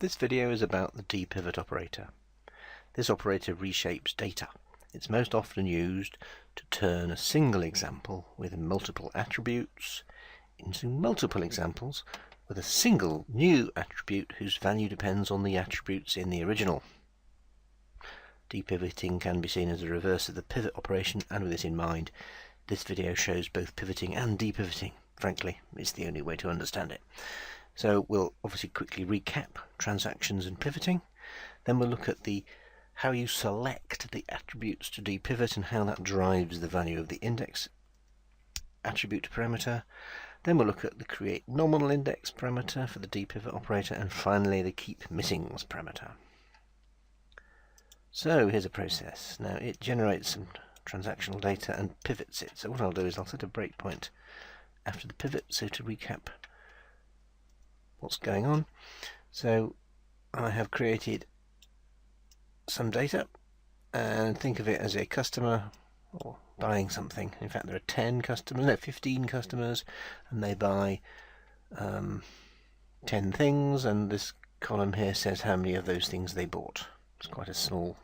This video is about the DePivot operator. This operator reshapes data. It's most often used to turn a single example with multiple attributes into multiple examples with a single new attribute whose value depends on the attributes in the original. Depivoting can be seen as a reverse of the pivot operation, and with this in mind, this video shows both pivoting and depivoting. Frankly, it's the only way to understand it. So we'll obviously quickly recap transactions and pivoting. Then we'll look at how you select the attributes to depivot and how that drives the value of the index attribute parameter. Then we'll look at the create nominal index parameter for the depivot operator, and finally the keep missings parameter. So here's a process. Now it generates some transactional data and pivots it. So what I'll do is I'll set a breakpoint after the pivot, so to recap what's going on. So I have created some data, and think of it as a customer or buying something. In fact, there are 15 customers, and they buy 10 things, and this column here says how many of those things they bought. It's quite a small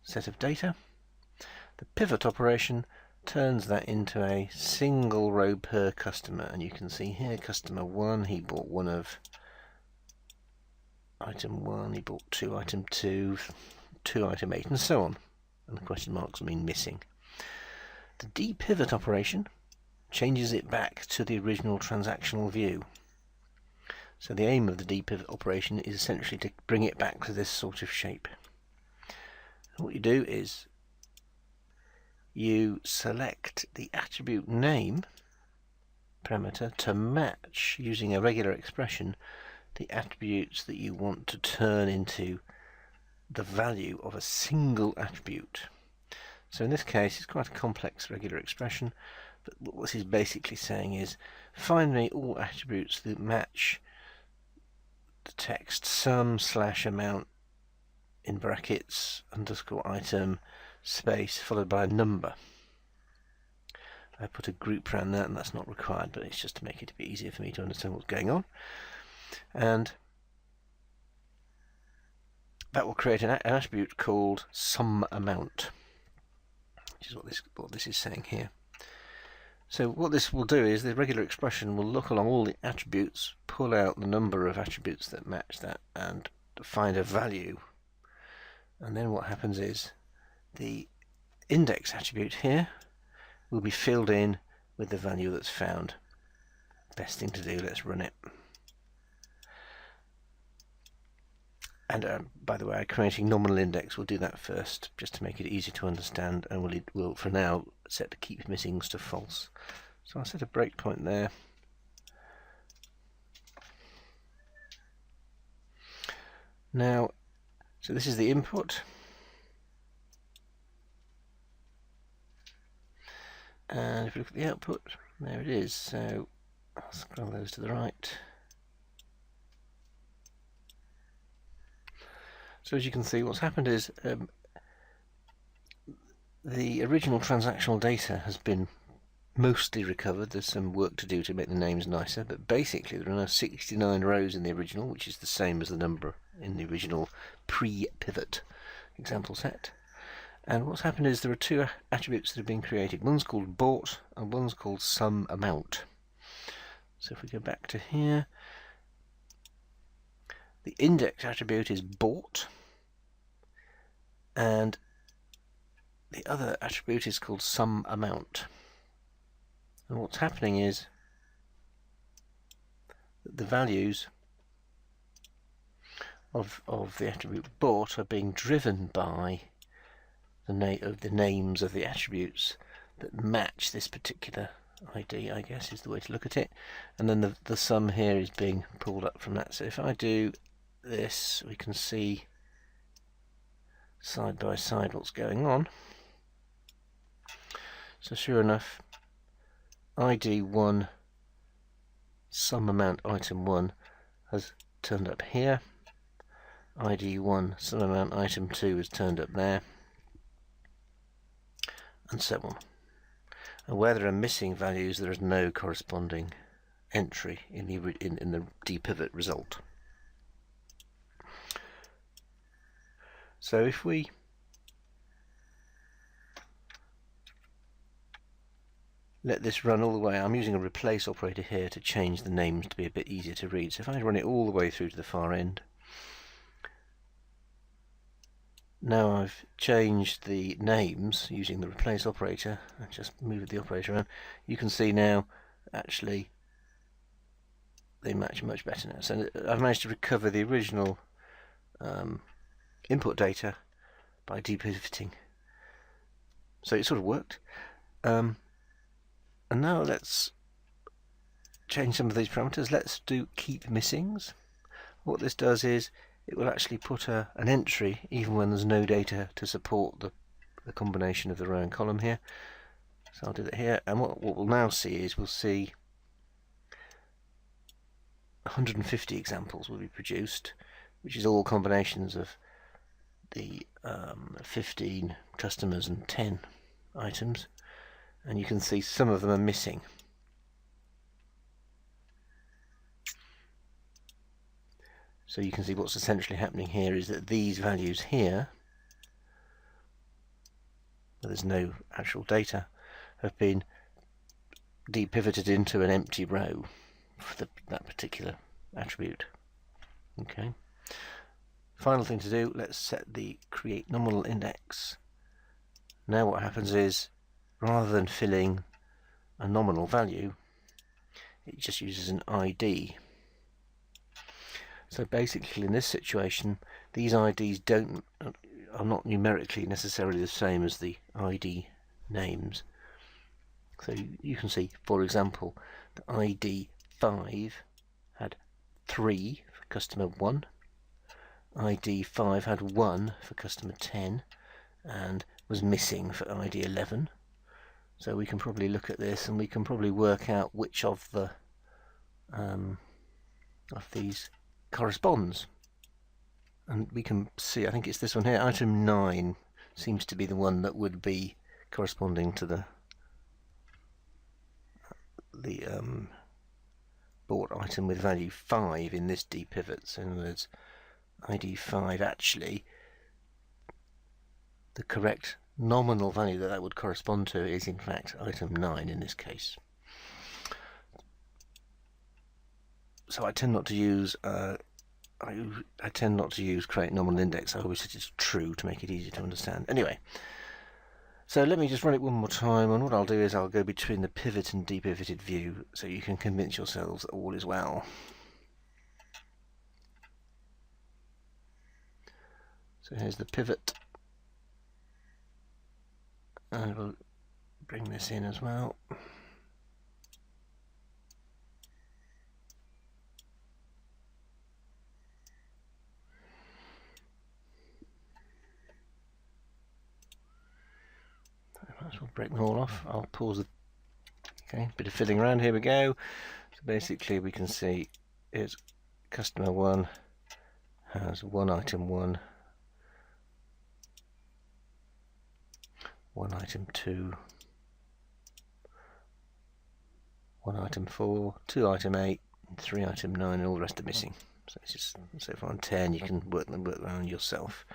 set of data. The pivot operation turns that into a single row per customer, and you can see here customer 1, he bought one of item 1, he bought 2 item 2, 2 item 8, and so on, and the question marks mean missing. The depivot operation changes it back to the original transactional view. So the aim of the depivot operation is essentially to bring it back to this sort of shape. And what you do is you select the attribute name parameter to match, using a regular expression, the attributes that you want to turn into the value of a single attribute. So in this case it's quite a complex regular expression, but what this is basically saying is find me all attributes that match the text sum/amount in brackets underscore item space followed by a number. I put a group around that, and that's not required, but it's just to make it a bit easier for me to understand what's going on. And that will create an attribute called sum/amount, which is what this is saying here. So what this will do is the regular expression will look along all the attributes, pull out the number of attributes that match that, and find a value. And then what happens is the index attribute here will be filled in with the value that's found. Best thing to do, let's run it. And by the way, creating nominal index, we'll do that first just to make it easy to understand, and we'll for now set the keep missings to false. So I'll set a breakpoint there. Now, so this is the input, and if we look at the output, there it is. So I'll scroll those to the right. So as you can see, what's happened is the original transactional data has been mostly recovered. There's some work to do to make the names nicer, but basically there are now 69 rows in the original, which is the same as the number in the original pre-pivot example set. And what's happened is there are two attributes that have been created. One's called bought and one's called sum/amount. So if we go back to here, the index attribute is bought, and the other attribute is called sum/amount. And what's happening is that the values of the attribute bought are being driven by the names of the attributes that match this particular ID, I guess is the way to look at it. And then the sum here is being pulled up from that. So if I do this, we can see side by side what's going on. So sure enough, ID 1 sum/amount item 1 has turned up here. ID 1 sum/amount item 2 has turned up there, and so on. And where there are missing values, there is no corresponding entry in the DePivot result. So if we let this run all the way, I'm using a replace operator here to change the names to be a bit easier to read. So if I run it all the way through to the far end, now I've changed the names using the replace operator, and just moved the operator around, you can see now actually they match much better now. So I've managed to recover the original input data by depivoting. So it sort of worked. And now let's change some of these parameters. Let's do keep missings. What this does is it will actually put an entry even when there's no data to support the combination of the row and column here. So I'll do that here, and what we'll now see is we'll see 150 examples will be produced, which is all combinations of the 15 customers and 10 items, and you can see some of them are missing. So you can see what's essentially happening here is that these values here, where there's no actual data, have been depivoted into an empty row for that particular attribute. Okay. Final thing to do, let's set the create nominal index. Now what happens is, rather than filling a nominal value, it just uses an ID. So basically in this situation, these IDs are not numerically necessarily the same as the ID names. So you can see, for example, the ID 5 had 3 for customer 1, ID 5 had 1 for customer 10, and was missing for ID 11. So we can probably look at this and we can probably work out which of these corresponds. And we can see, I think it's this one here, item 9 seems to be the one that would be corresponding to the bought item with value 5 in this DePivot. So in other words, ID 5 actually, the correct nominal value that would correspond to is in fact item 9 in this case. So I tend not to use create nominal index. I always set it to true to make it easier to understand. Anyway, so let me just run it one more time, and what I'll do is I'll go between the pivot and depivoted view so you can convince yourselves that all is well. So here's the pivot, and we'll bring this in as well. I might as well break them all off. I'll pause the bit of fiddling around. Here we go. So basically we can see is customer 1 has one item 1, one item 2, one item 4, 2 item 8, 3 item 9, and all the rest are missing. So it's just, so far on 10 you can work around yourself.